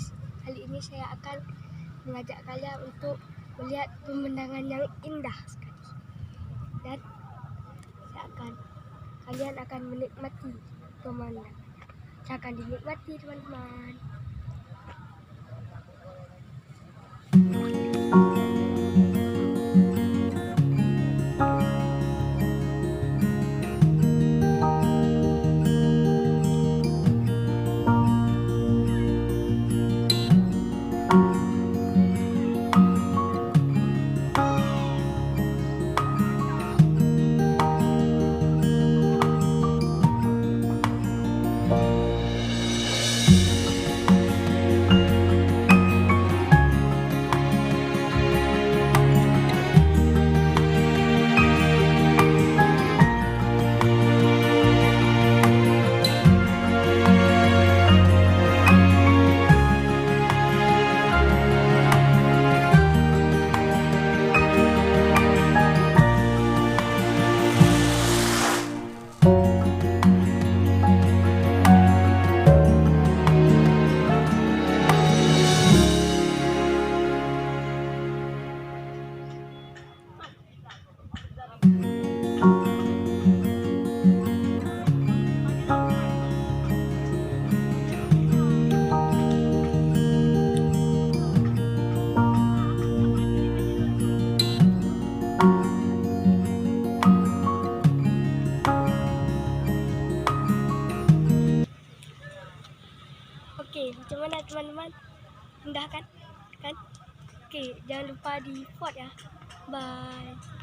podcast. Kali ini saya akan mengajak kalian untuk melihat pemandangan yang indah sekali. Dan kalian akan menikmati pemandangan. Akan dinikmati teman-teman. Okey, macam mana teman-teman? Indah kan? Okey, jangan lupa di vote ya. Bye.